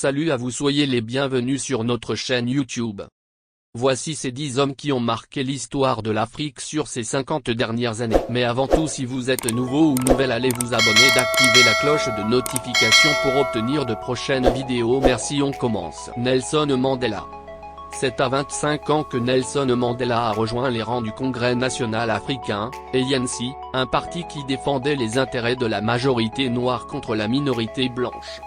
Salut à vous, soyez les bienvenus sur notre chaîne YouTube. Voici ces 10 hommes qui ont marqué l'histoire de l'Afrique sur ces 50 dernières années. Mais avant tout, si vous êtes nouveau ou nouvelle, allez vous abonner, d'activer la cloche de notification pour obtenir de prochaines vidéos. Merci, on commence. Nelson Mandela. C'est à 25 ans que Nelson Mandela a rejoint les rangs du Congrès national africain, ANC, un parti qui défendait les intérêts de la majorité noire contre la minorité blanche.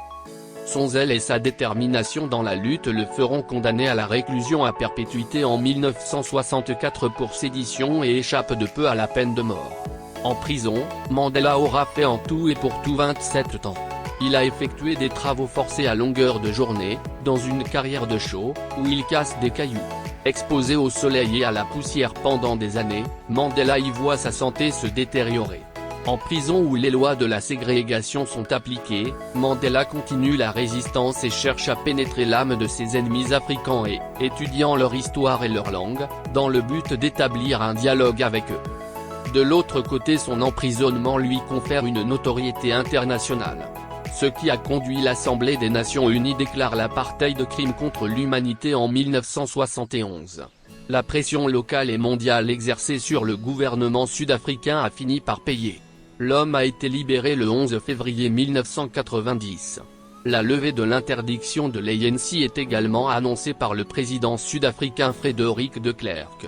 Son zèle et sa détermination dans la lutte le feront condamner à la réclusion à perpétuité en 1964 pour sédition et échappe de peu à la peine de mort. En prison, Mandela aura fait en tout et pour tout 27 ans. Il a effectué des travaux forcés à longueur de journée, dans une carrière de chaux, où il casse des cailloux. Exposé au soleil et à la poussière pendant des années, Mandela y voit sa santé se détériorer. En prison où les lois de la ségrégation sont appliquées, Mandela continue la résistance et cherche à pénétrer l'âme de ses ennemis africains et, étudiant leur histoire et leur langue, dans le but d'établir un dialogue avec eux. De l'autre côté, son emprisonnement lui confère une notoriété internationale. Ce qui a conduit l'Assemblée des Nations Unies déclare l'apartheid de crime contre l'humanité en 1971. La pression locale et mondiale exercée sur le gouvernement sud-africain a fini par payer. L'homme a été libéré le 11 février 1990. La levée de l'interdiction de l'ANC est également annoncée par le président sud-africain Frederick de Klerk.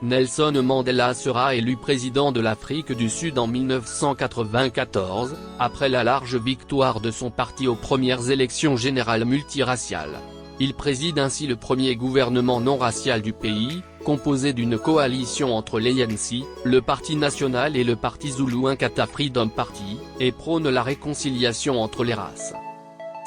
Nelson Mandela sera élu président de l'Afrique du Sud en 1994, après la large victoire de son parti aux premières élections générales multiraciales. Il préside ainsi le premier gouvernement non racial du pays, composé d'une coalition entre l'ANC, le Parti national et le Parti Zulu Inkatha Freedom Party, et prône la réconciliation entre les races.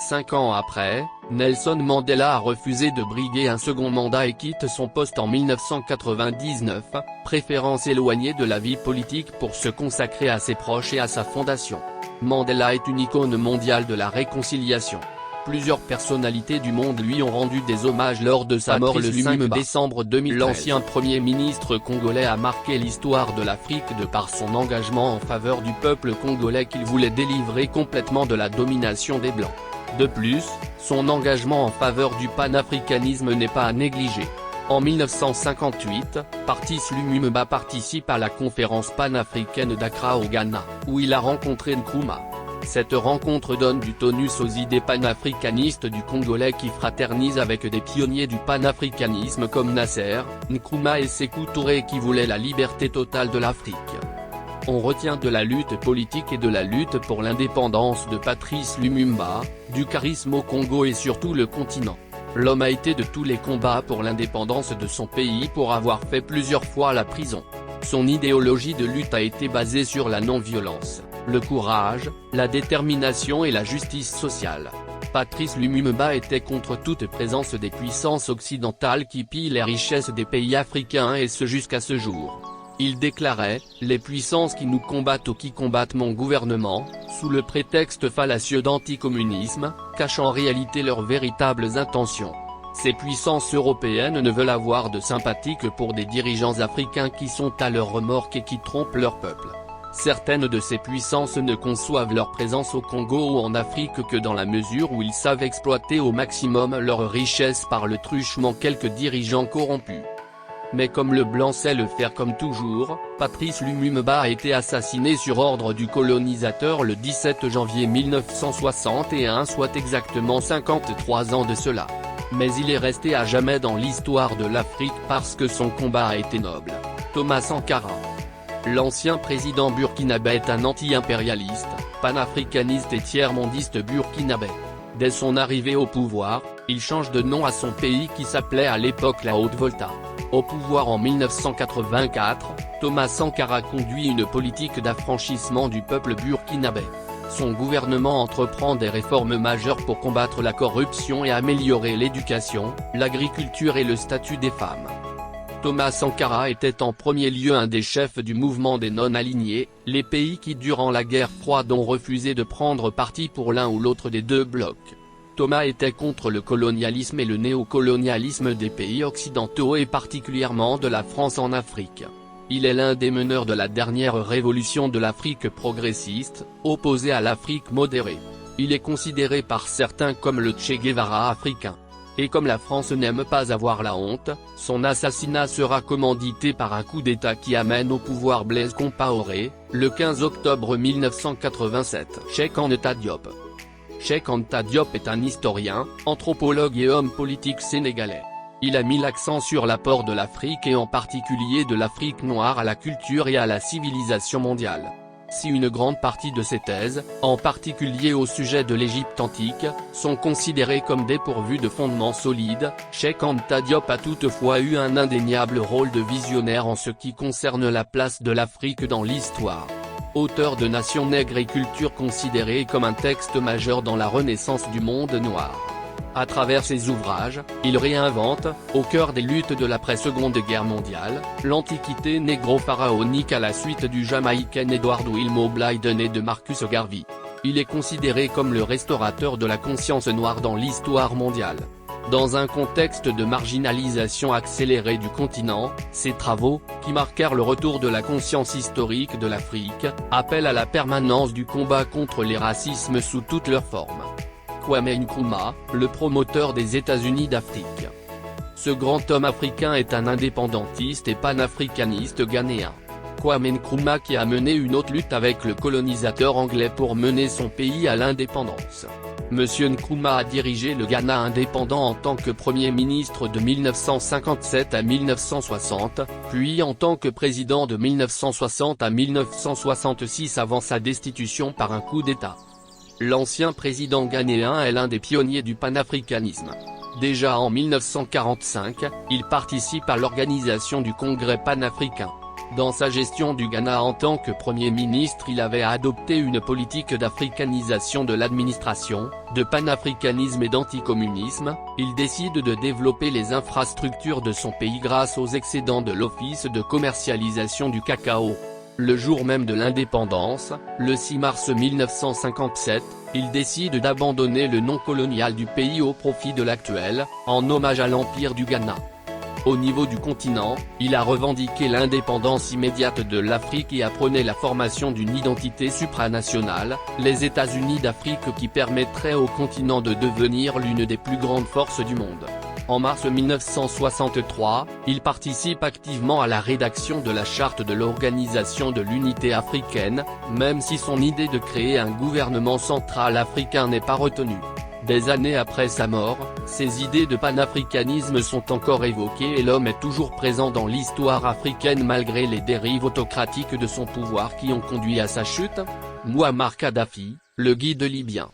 5 ans après, Nelson Mandela a refusé de briguer un second mandat et quitte son poste en 1999, préférant s'éloigner de la vie politique pour se consacrer à ses proches et à sa fondation. Mandela est une icône mondiale de la réconciliation. Plusieurs personnalités du monde lui ont rendu des hommages lors de sa mort le 5 décembre 2013. L'ancien Premier ministre congolais a marqué l'histoire de l'Afrique de par son engagement en faveur du peuple congolais qu'il voulait délivrer complètement de la domination des Blancs. De plus, son engagement en faveur du panafricanisme n'est pas à négliger. En 1958, Patrice Lumumba participe à la conférence panafricaine d'Accra au Ghana, où il a rencontré Nkrumah. Cette rencontre donne du tonus aux idées panafricanistes du Congolais qui fraternise avec des pionniers du panafricanisme comme Nasser, Nkrumah et Sékou Touré qui voulaient la liberté totale de l'Afrique. On retient de la lutte politique et de la lutte pour l'indépendance de Patrice Lumumba, du charisme au Congo et sur tout le continent. L'homme a été de tous les combats pour l'indépendance de son pays pour avoir fait plusieurs fois la prison. Son idéologie de lutte a été basée sur la non-violence, le courage, la détermination et la justice sociale. Patrice Lumumba était contre toute présence des puissances occidentales qui pillent les richesses des pays africains et ce jusqu'à ce jour. Il déclarait « Les puissances qui nous combattent ou qui combattent mon gouvernement, sous le prétexte fallacieux d'anticommunisme, cachent en réalité leurs véritables intentions. Ces puissances européennes ne veulent avoir de sympathie que pour des dirigeants africains qui sont à leur remorque et qui trompent leur peuple. Certaines de ces puissances ne conçoivent leur présence au Congo ou en Afrique que dans la mesure où ils savent exploiter au maximum leurs richesses par le truchement quelques dirigeants corrompus. Mais comme le blanc sait le faire comme toujours, Patrice Lumumba a été assassiné sur ordre du colonisateur le 17 janvier 1961, soit exactement 53 ans de cela. Mais il est resté à jamais dans l'histoire de l'Afrique parce que son combat a été noble. Thomas Sankara. L'ancien président burkinabé est un anti-impérialiste, panafricaniste et tiers-mondiste burkinabé. Dès son arrivée au pouvoir, il change de nom à son pays qui s'appelait à l'époque la Haute-Volta. Au pouvoir en 1984, Thomas Sankara conduit une politique d'affranchissement du peuple burkinabé. Son gouvernement entreprend des réformes majeures pour combattre la corruption et améliorer l'éducation, l'agriculture et le statut des femmes. Thomas Sankara était en premier lieu un des chefs du mouvement des non-alignés, les pays qui durant la guerre froide ont refusé de prendre parti pour l'un ou l'autre des deux blocs. Thomas était contre le colonialisme et le néocolonialisme des pays occidentaux et particulièrement de la France en Afrique. Il est l'un des meneurs de la dernière révolution de l'Afrique progressiste, opposée à l'Afrique modérée. Il est considéré par certains comme le Che Guevara africain. Et comme la France n'aime pas avoir la honte, son assassinat sera commandité par un coup d'État qui amène au pouvoir Blaise Compaoré, le 15 octobre 1987. Cheikh Anta Diop. Cheikh Anta Diop est un historien, anthropologue et homme politique sénégalais. Il a mis l'accent sur l'apport de l'Afrique et en particulier de l'Afrique noire à la culture et à la civilisation mondiale. Si une grande partie de ses thèses, en particulier au sujet de l'Égypte antique, sont considérées comme dépourvues de fondements solides, Cheikh Anta Diop a toutefois eu un indéniable rôle de visionnaire en ce qui concerne la place de l'Afrique dans l'histoire. Auteur de Nation nègre et culture considéré comme un texte majeur dans la renaissance du monde noir. À travers ses ouvrages, il réinvente, au cœur des luttes de l'après-Seconde Guerre mondiale, l'Antiquité négro-pharaonique à la suite du Jamaïcain Edward Wilmot Blyden et de Marcus Garvey. Il est considéré comme le restaurateur de la conscience noire dans l'histoire mondiale. Dans un contexte de marginalisation accélérée du continent, ses travaux, qui marquèrent le retour de la conscience historique de l'Afrique, appellent à la permanence du combat contre les racismes sous toutes leurs formes. Kwame Nkrumah, le promoteur des États-Unis d'Afrique. Ce grand homme africain est un indépendantiste et panafricaniste ghanéen. Kwame Nkrumah qui a mené une autre lutte avec le colonisateur anglais pour mener son pays à l'indépendance. Monsieur Nkrumah a dirigé le Ghana indépendant en tant que Premier ministre de 1957 à 1960, puis en tant que président de 1960 à 1966 avant sa destitution par un coup d'État. L'ancien président ghanéen est l'un des pionniers du panafricanisme. Déjà en 1945, il participe à l'organisation du Congrès panafricain. Dans sa gestion du Ghana en tant que Premier ministre, il avait adopté une politique d'africanisation de l'administration, de panafricanisme et d'anticommunisme. Il décide de développer les infrastructures de son pays grâce aux excédents de l'Office de commercialisation du cacao. Le jour même de l'indépendance, le 6 mars 1957, il décide d'abandonner le nom colonial du pays au profit de l'actuel, en hommage à l'Empire du Ghana. Au niveau du continent, il a revendiqué l'indépendance immédiate de l'Afrique et apprenait la formation d'une identité supranationale, les États-Unis d'Afrique qui permettrait au continent de devenir l'une des plus grandes forces du monde. En mars 1963, il participe activement à la rédaction de la charte de l'Organisation de l'Unité africaine, même si son idée de créer un gouvernement central africain n'est pas retenue. Des années après sa mort, ses idées de panafricanisme sont encore évoquées et l'homme est toujours présent dans l'histoire africaine malgré les dérives autocratiques de son pouvoir qui ont conduit à sa chute. Mouammar Kadhafi, le guide libyen.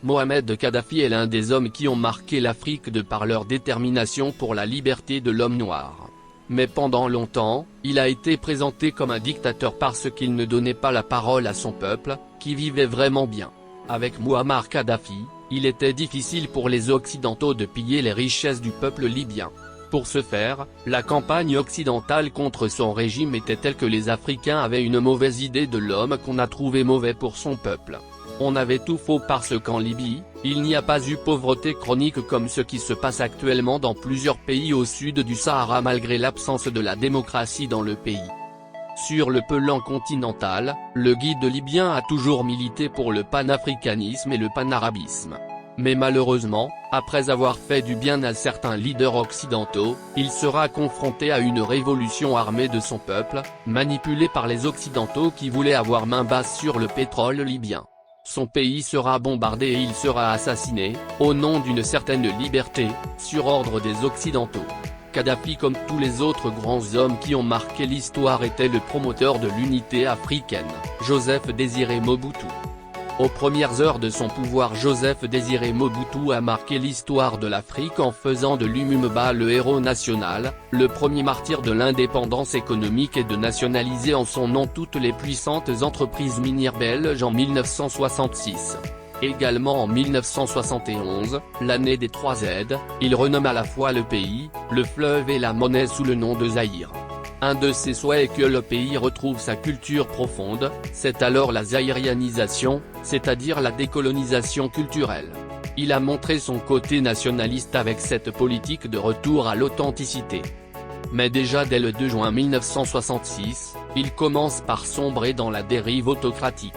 Mohamed Kadhafi est l'un des hommes qui ont marqué l'Afrique de par leur détermination pour la liberté de l'homme noir. Mais pendant longtemps, il a été présenté comme un dictateur parce qu'il ne donnait pas la parole à son peuple, qui vivait vraiment bien. Avec Mouammar Kadhafi, il était difficile pour les Occidentaux de piller les richesses du peuple libyen. Pour ce faire, la campagne occidentale contre son régime était telle que les Africains avaient une mauvaise idée de l'homme qu'on a trouvé mauvais pour son peuple. On avait tout faux parce qu'en Libye, il n'y a pas eu pauvreté chronique comme ce qui se passe actuellement dans plusieurs pays au sud du Sahara malgré l'absence de la démocratie dans le pays. Sur le plan continental, le guide libyen a toujours milité pour le panafricanisme et le panarabisme. Mais malheureusement, après avoir fait du bien à certains leaders occidentaux, il sera confronté à une révolution armée de son peuple, manipulée par les Occidentaux qui voulaient avoir main basse sur le pétrole libyen. Son pays sera bombardé et il sera assassiné, au nom d'une certaine liberté, sur ordre des Occidentaux. Kadhafi comme tous les autres grands hommes qui ont marqué l'histoire était le promoteur de l'unité africaine, Joseph Désiré Mobutu. Aux premières heures de son pouvoir, Joseph Désiré Mobutu a marqué l'histoire de l'Afrique en faisant de Lumumba le héros national, le premier martyr de l'indépendance économique et de nationaliser en son nom toutes les puissantes entreprises minières belges en 1966. Également en 1971, l'année des 3 Z, il renomme à la fois le pays, le fleuve et la monnaie sous le nom de Zaïre. Un de ses souhaits est que le pays retrouve sa culture profonde, c'est alors la zaïrianisation, c'est-à-dire la décolonisation culturelle. Il a montré son côté nationaliste avec cette politique de retour à l'authenticité. Mais déjà dès le 2 juin 1966, il commence par sombrer dans la dérive autocratique.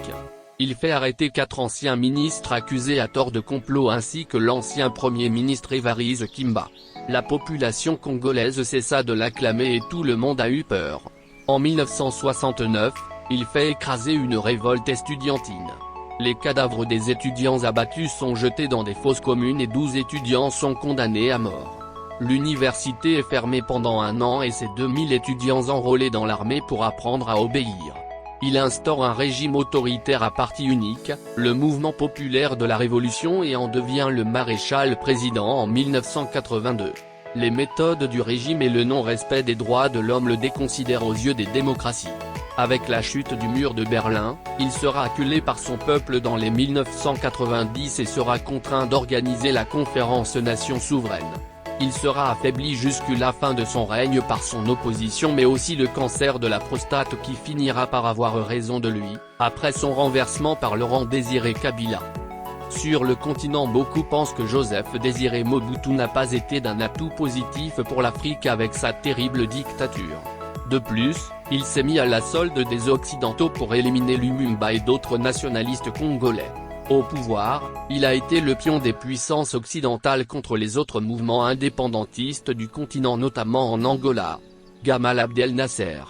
Il fait arrêter 4 anciens ministres accusés à tort de complot ainsi que l'ancien premier ministre Evariste Kimba. La population congolaise cessa de l'acclamer et tout le monde a eu peur. En 1969, il fait écraser une révolte estudiantine. Les cadavres des étudiants abattus sont jetés dans des fosses communes et 12 étudiants sont condamnés à mort. L'université est fermée pendant 1 an et ses 2000 étudiants enrôlés dans l'armée pour apprendre à obéir. Il instaure un régime autoritaire à parti unique, le mouvement populaire de la Révolution, et en devient le maréchal président en 1982. Les méthodes du régime et le non-respect des droits de l'homme le déconsidèrent aux yeux des démocraties. Avec la chute du mur de Berlin, il sera acculé par son peuple dans les 1990 et sera contraint d'organiser la conférence Nations souveraines. Il sera affaibli jusqu'à la fin de son règne par son opposition mais aussi le cancer de la prostate qui finira par avoir raison de lui, après son renversement par Laurent Désiré Kabila. Sur le continent, beaucoup pensent que Joseph Désiré Mobutu n'a pas été d'un atout positif pour l'Afrique avec sa terrible dictature. De plus, il s'est mis à la solde des Occidentaux pour éliminer Lumumba et d'autres nationalistes congolais. Au pouvoir, il a été le pion des puissances occidentales contre les autres mouvements indépendantistes du continent, notamment en Angola. Gamal Abdel Nasser,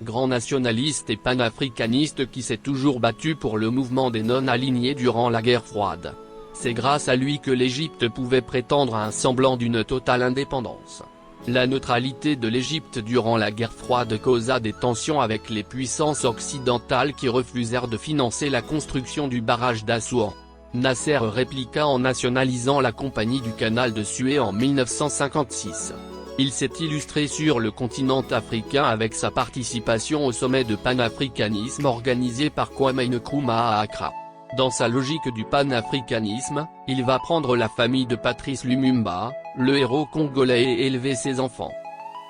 grand nationaliste et panafricaniste qui s'est toujours battu pour le mouvement des non-alignés durant la guerre froide. C'est grâce à lui que l'Égypte pouvait prétendre à un semblant d'une totale indépendance. La neutralité de l'Égypte durant la guerre froide causa des tensions avec les puissances occidentales qui refusèrent de financer la construction du barrage d'Assouan. Nasser répliqua en nationalisant la Compagnie du Canal de Suez en 1956. Il s'est illustré sur le continent africain avec sa participation au sommet de panafricanisme organisé par Kwame Nkrumah à Accra. Dans sa logique du panafricanisme, il va prendre la famille de Patrice Lumumba, le héros congolais, et élever ses enfants.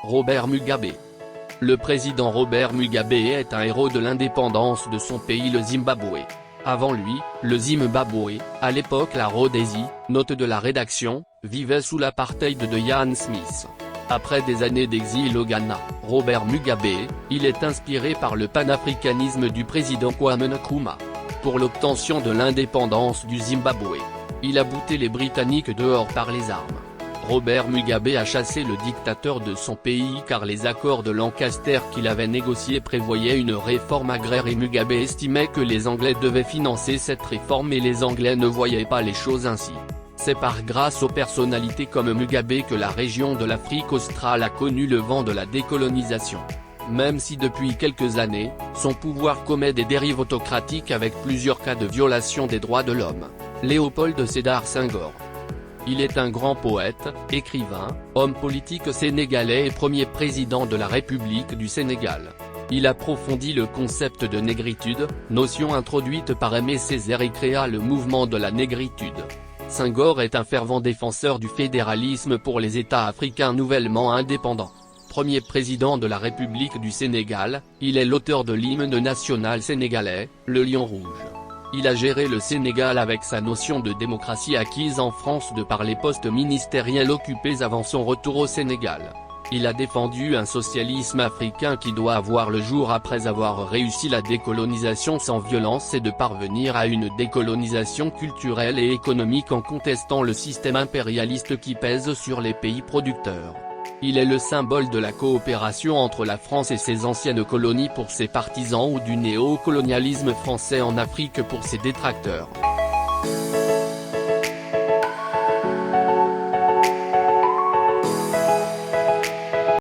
Robert Mugabe. Le président Robert Mugabe est un héros de l'indépendance de son pays, le Zimbabwe. Avant lui, le Zimbabwe, à l'époque la Rhodésie, note de la rédaction, vivait sous l'apartheid de Ian Smith. Après des années d'exil au Ghana, Robert Mugabe, il est inspiré par le panafricanisme du président Kwame Nkrumah. Pour l'obtention de l'indépendance du Zimbabwe, il a bouté les Britanniques dehors par les armes. Robert Mugabe a chassé le dictateur de son pays car les accords de Lancaster qu'il avait négociés prévoyaient une réforme agraire et Mugabe estimait que les Anglais devaient financer cette réforme et les Anglais ne voyaient pas les choses ainsi. C'est grâce aux personnalités comme Mugabe que la région de l'Afrique australe a connu le vent de la décolonisation. Même si depuis quelques années, son pouvoir commet des dérives autocratiques avec plusieurs cas de violation des droits de l'homme. Léopold Sédar Senghor. Il est un grand poète, écrivain, homme politique sénégalais et premier président de la République du Sénégal. Il approfondit le concept de négritude, notion introduite par Aimé Césaire, et créa le mouvement de la négritude. Senghor est un fervent défenseur du fédéralisme pour les États africains nouvellement indépendants. Premier président de la République du Sénégal, il est l'auteur de l'hymne national sénégalais, le Lion Rouge. Il a géré le Sénégal avec sa notion de démocratie acquise en France de par les postes ministériels occupés avant son retour au Sénégal. Il a défendu un socialisme africain qui doit voir le jour après avoir réussi la décolonisation sans violence et de parvenir à une décolonisation culturelle et économique en contestant le système impérialiste qui pèse sur les pays producteurs. Il est le symbole de la coopération entre la France et ses anciennes colonies pour ses partisans ou du néocolonialisme français en Afrique pour ses détracteurs.